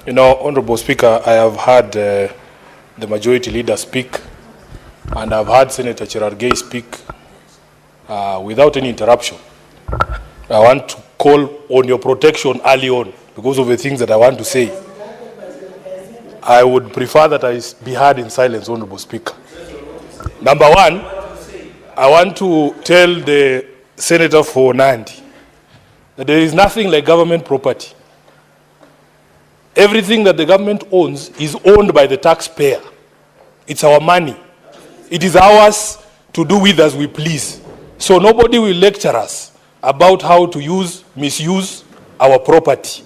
You know, Honorable Speaker, I have heard the majority leader speak, and I've heard Senator Cherergei speak without any interruption. I want to call on your protection early on because of the things that I want to say. I would prefer that I be heard in silence, Honorable Speaker. Number one, I want to tell the Senator for Nandi that there is nothing like government property. Everything that the government owns is owned by the taxpayer. It's our money. It is ours to do with as we please. So nobody will lecture us about how to misuse our property.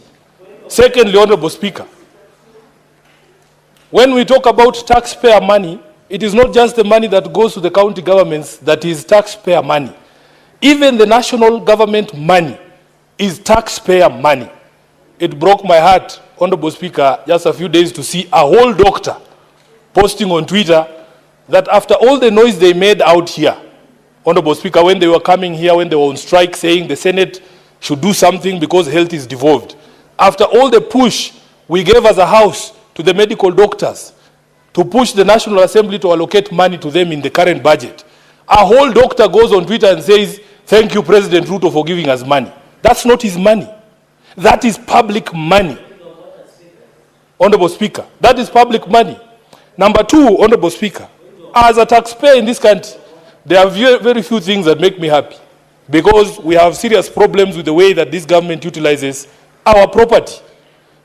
Secondly, Honorable Speaker, when we talk about taxpayer money, it is not just the money that goes to the county governments that is taxpayer money. Even the national government money is taxpayer money. It broke my heart, Honorable Speaker, just a few days to see a whole doctor posting on Twitter that after all the noise they made out here, Honorable Speaker, when they were coming here, when they were on strike saying the Senate should do something because health is devolved, after all the push we gave as a house to the medical doctors to push the National Assembly to allocate money to them in the current budget, a whole doctor goes on Twitter and says, "Thank you, President Ruto, for giving us money." That's not his money. That is public money. Honorable Speaker, that is public money. Number two, Honorable Speaker, as a taxpayer in this country, there are very few things that make me happy because we have serious problems with the way that this government utilizes our property.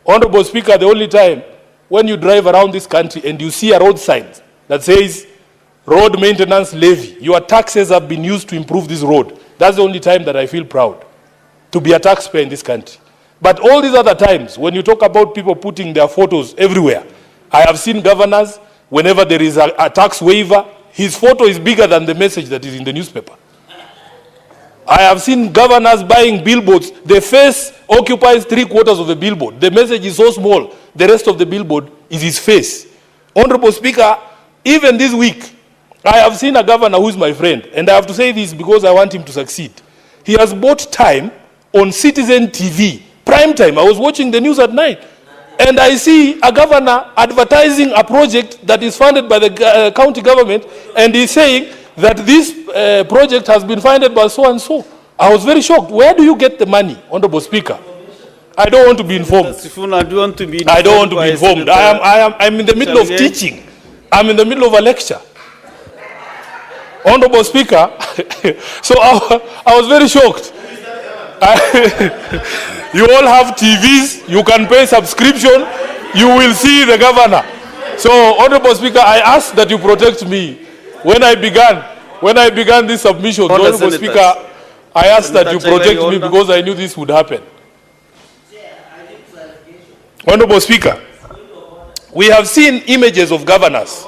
Honorable Speaker, the only time when you drive around this country and you see a road sign that says road maintenance levy, your taxes have been used to improve this road, that's the only time that I feel proud to be a taxpayer in this country. But all these other times, when you talk about people putting their photos everywhere, I have seen governors, whenever there is a tax waiver, his photo is bigger than the message that is in the newspaper. I have seen governors buying billboards. The face occupies 3/4 of the billboard. The message is so small, the rest of the billboard is his face. Honorable Speaker, even this week, I have seen a governor who is my friend, and I have to say this because I want him to succeed. He has bought time on Citizen TV, prime time. I was watching the news at night, and I see a governor advertising a project that is funded by the county government, and he's saying that this project has been funded by so and so. I was very shocked. Where do you get the money, Honorable Speaker? I don't want to be informed. Sifuna, do you want to be informed? I don't want to be informed. I'm in the middle of teaching. I'm in the middle of a lecture. Honorable Speaker, so I was very shocked. You all have TVs, you can pay subscription, you will see the governor. So, Honorable Speaker, I ask that you protect me. When I began this submission, Honorable Speaker, I asked that you protect me because I knew this would happen. Honorable Speaker, we have seen images of governors.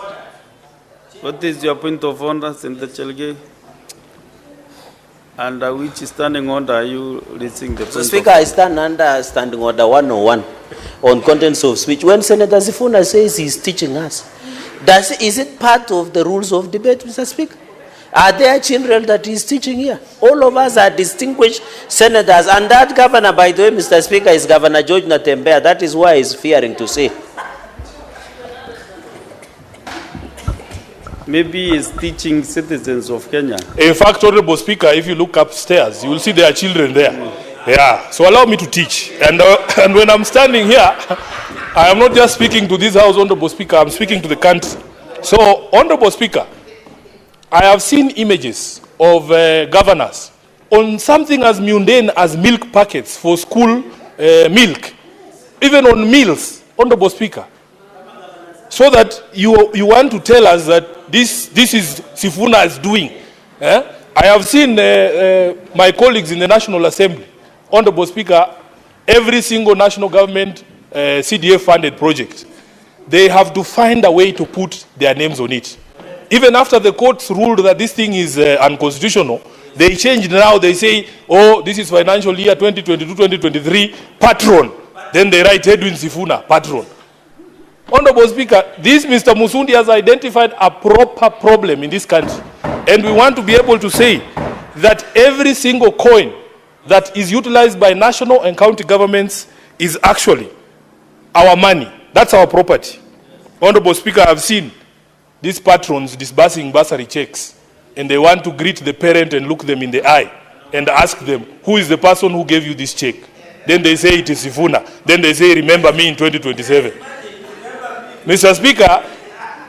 What is your point of order, Senator Cherergei? Under which standing order are you raising the point? Speaker, I stand under standing order 101 on contents of speech. When Senator Sifuna says he's teaching us, is it part of the rules of debate, Mr. Speaker? Are there children that he's teaching here? All of us are distinguished senators, and that governor, by the way, Mr. Speaker, is Governor George Natembeya. That is why he's fearing to say. Maybe he's teaching citizens of Kenya. In fact, Honorable Speaker, if you look upstairs, you will see there are children there. Yeah, so allow me to teach. And when I'm standing here, I am not just speaking to this house, Honorable Speaker, I'm speaking to the country. So, Honorable Speaker, I have seen images of governors on something as mundane as milk packets for school milk, even on meals, Honorable Speaker. So that you want to tell us that this is Sifuna is doing. I have seen my colleagues in the National Assembly, Honorable Speaker, every single national government CDF funded project, they have to find a way to put their names on it. Even after the courts ruled that this thing is unconstitutional, they changed now, they say, oh, this is financial year 2022-2023, patron. Then they write Edwin Sifuna, patron. Honorable Speaker, this Mr. Musundi has identified a proper problem in this country. And we want to be able to say that every single coin that is utilized by national and county governments is actually our money. That's our property. Honorable Speaker, I've seen these patrons disbursing bursary checks, and they want to greet the parent and look them in the eye and ask them, who is the person who gave you this check? Then they say it is Sifuna. Then they say, remember me in 2027. Mr. Speaker,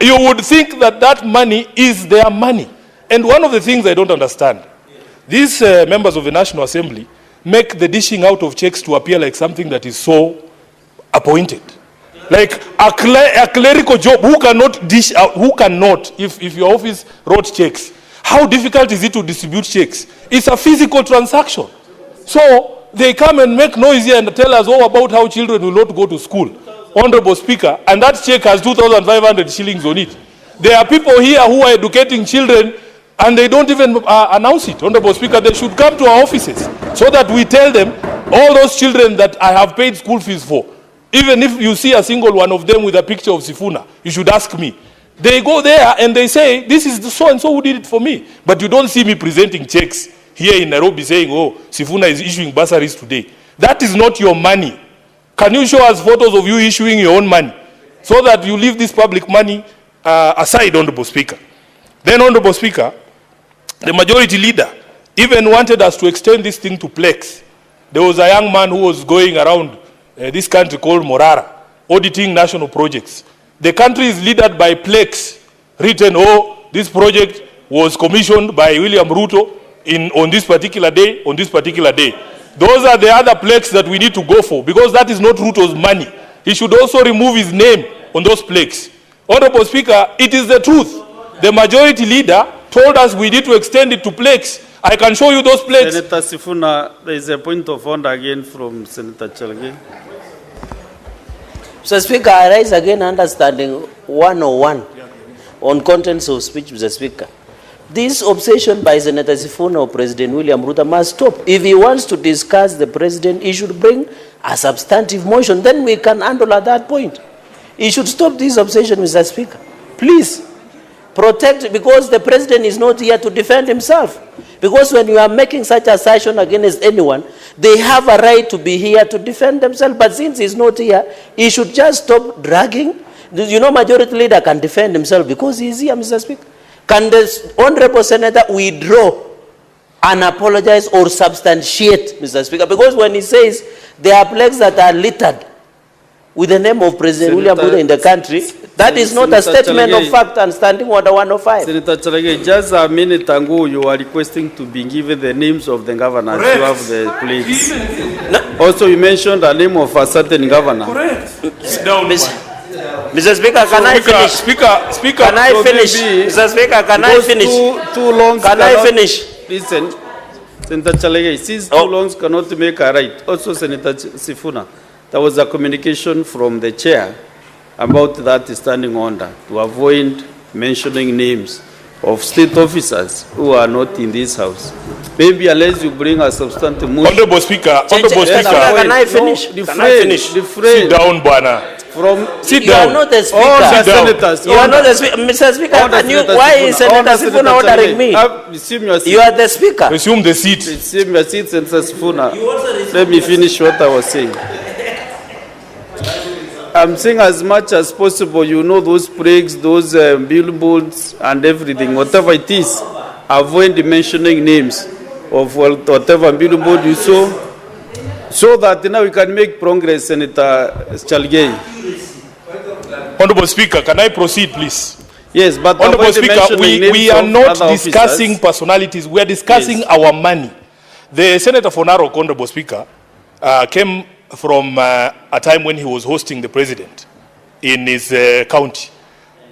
you would think that that money is their money. And one of the things I don't understand, these members of the National Assembly make the dishing out of checks to appear like something that is so appointed. Like a clerical job, who cannot dish out, who cannot, if your office wrote checks, how difficult is it to distribute checks? It's a physical transaction. So they come and make noise here and tell us all about how children will not go to school. Honorable Speaker, and that check has 2,500 shillings on it. There are people here who are educating children and they don't even announce it. Honorable Speaker, they should come to our offices so that we tell them, all those children that I have paid school fees for, even if you see a single one of them with a picture of Sifuna, you should ask me. They go there and they say, this is the so-and-so who did it for me. But you don't see me presenting checks here in Nairobi saying, oh, Sifuna is issuing bursaries today. That is not your money. Can you show us photos of you issuing your own money so that you leave this public money aside, Honorable Speaker? Then, Honorable Speaker, the majority leader even wanted us to extend this thing to Plex. There was a young man who was going around this country called Morara, auditing national projects. The country is led by Plex, written, oh, this project was commissioned by William Ruto on this particular day, on this particular day. Those are the other Plex that we need to go for, because that is not Ruto's money. He should also remove his name on those Plex. Honorable Speaker, it is the truth. The majority leader told us we need to extend it to Plex. I can show you those Plex. Senator Sifuna, there is a point of order again from Senator Cherergei. Mr. Speaker, I rise again understanding 101 on contents of speech, Mr. Speaker. This obsession by Senator Sifuna or President William Ruto must stop. If he wants to discuss the president, he should bring a substantive motion. Then we can handle at that point. He should stop this obsession, Mr. Speaker. Please, protect, because the president is not here to defend himself. Because when you are making such assertion against anyone, they have a right to be here to defend themselves. But since he's not here, he should just stop dragging. You know, majority leader can defend himself because he's here, Mr. Speaker. Can the Honorable Senator withdraw and apologize or substantiate, Mr. Speaker? Because when he says there are plaques that are littered with the name of President William Ruto in the country, that is not a statement of fact and standing order 105. Senator Cherergei, just a minute ago you are requesting to be given the names of the governors. You have the plates. No. Also you mentioned the name of a certain governor. Correct. Sit down, Mr. Speaker, can I finish? Speaker, can I finish? Mr. Speaker, can I finish? Too long. Can I finish? Listen, Senator Cherergei, since too long cannot make a right. Also, Senator Sifuna, there was a communication from the chair about that standing order to avoid mentioning names of state officers who are not in this house. Maybe unless you bring a substantive motion. Honorable Speaker, can I finish? No, can I finish? Sit down, Bwana. Sit you down. are not the speaker. All the senators. You are not the speaker. Mr. Speaker, why is Senator Sifuna ordering me? You are the speaker. Resume the seat. Resume your seat, Senator Sifuna. Let me finish what I was saying. I'm saying as much as possible, you know, those plaques, those billboards and everything, whatever it is, avoid mentioning names of whatever billboard you saw, so that now we can make progress, Senator Cherergei. Honorable Speaker, can I proceed, please? Yes, but Honorable Speaker, we are not discussing officers. personalities. We are discussing our money. The Senator for Narok, Honorable Speaker, came from a time when he was hosting the president in his county.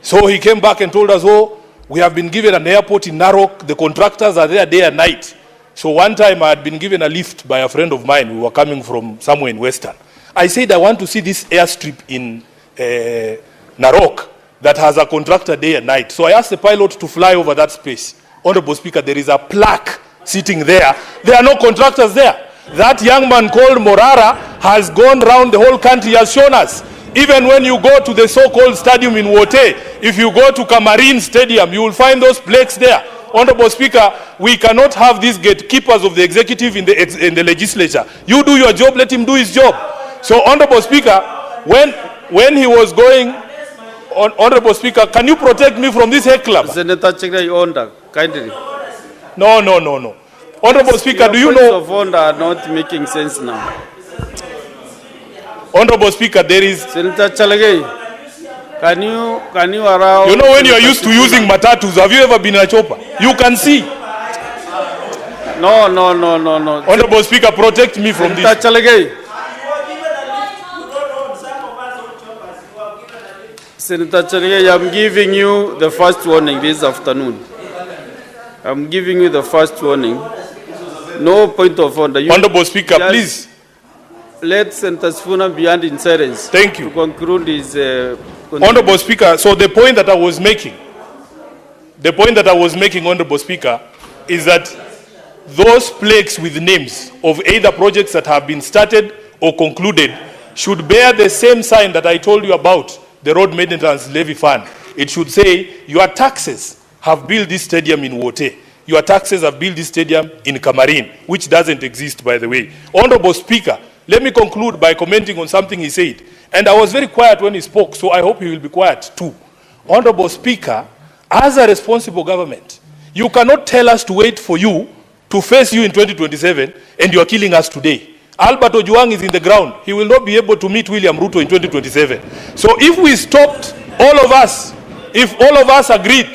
So he came back and told us, oh, we have been given an airport in Narok. The contractors are there day and night. So one time I had been given a lift by a friend of mine. We were coming from somewhere in Western. I said, I want to see this airstrip in Narok that has a contractor day and night. So I asked the pilot to fly over that space. Honorable Speaker, there is a plaque sitting there. There are no contractors there. That young man called Morara has gone around the whole country, has shown us. Even when you go to the so-called stadium in Wote, if you go to Camarine Stadium, you will find those plaques there. Honorable Speaker, we cannot have these gatekeepers of the executive in the legislature. You do your job, let him do his job. So, Honorable Speaker, when he was going, Honorable Speaker, can you protect me from this heckler? Senator Cherergei, order, kindly. No. Honorable Speaker, do you know? Points of order are not making sense now. Honorable Speaker, there is... Senator Cherergei, can you allow... You know, when you are used to using matatus, have you ever been in a chopper? You can see. No. Honorable Speaker, protect me from Senator this. Cherergei. Senator Cherergei, I'm giving you the first warning this afternoon. I'm giving you the first warning. No point of order. Honorable Speaker, please. Let Senator Sifuna be under in silence. Thank you. To conclude his... Honorable Speaker, so the point that I was making, Honorable Speaker, is that those plaques with names of either projects that have been started or concluded should bear the same sign that I told you about, the Road Maintenance Levy Fund. It should say, your taxes have built this stadium in Wote. Your taxes have built this stadium in Kamarin, which doesn't exist, by the way. Honorable Speaker, let me conclude by commenting on something he said. And I was very quiet when he spoke, so I hope he will be quiet too. Honorable Speaker, as a responsible government, you cannot tell us to wait for you to face you in 2027, and you are killing us today. Albert Ojwang is in the ground. He will not be able to meet William Ruto in 2027. So if we stopped, all of us, if all of us agreed,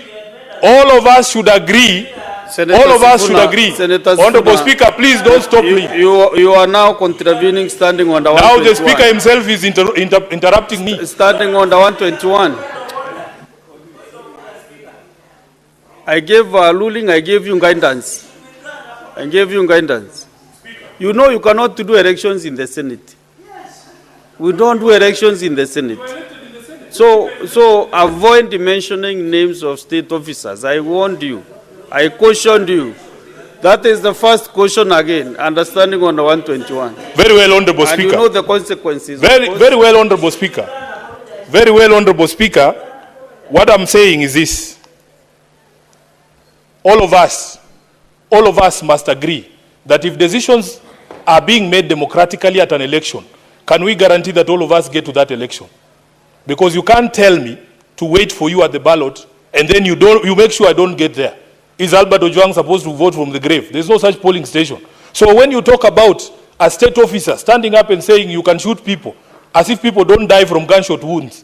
all of us should agree. Senator all of Sifuna, us should agree. Senator Honorable Sifuna, Speaker, please don't stop me. You are now contravening standing on the 121. Now the Speaker himself is interrupting me. Standing on the 121. I gave a ruling, I gave you guidance. You know you cannot do elections in the Senate. We don't do elections in the Senate. So avoid mentioning names of state officers. I warned you. I cautioned you. That is the first caution again, understanding on the 121. Very well, Honorable Speaker. And you know the consequences. Very well, Honorable Speaker. Very well, Honorable Speaker. What I'm saying is this. All of us must agree that if decisions are being made democratically at an election, can we guarantee that all of us get to that election? Because you can't tell me to wait for you at the ballot and then you make sure I don't get there. Is Albert Ojwang supposed to vote from the grave? There's no such polling station. So when you talk about a state officer standing up and saying you can shoot people, as if people don't die from gunshot wounds.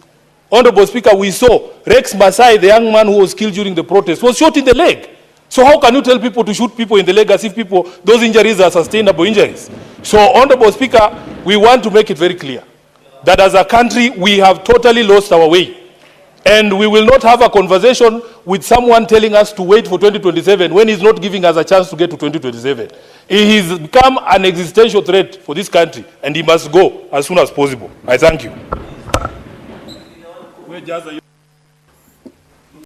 Honorable Speaker, we saw Rex Masai, the young man who was killed during the protest, was shot in the leg. So how can you tell people to shoot people in the leg as if those injuries are sustainable injuries? So, Honorable Speaker, we want to make it very clear that as a country, we have totally lost our way. And we will not have a conversation with someone telling us to wait for 2027 when he's not giving us a chance to get to 2027. He has become an existential threat for this country, and he must go as soon as possible. I thank you.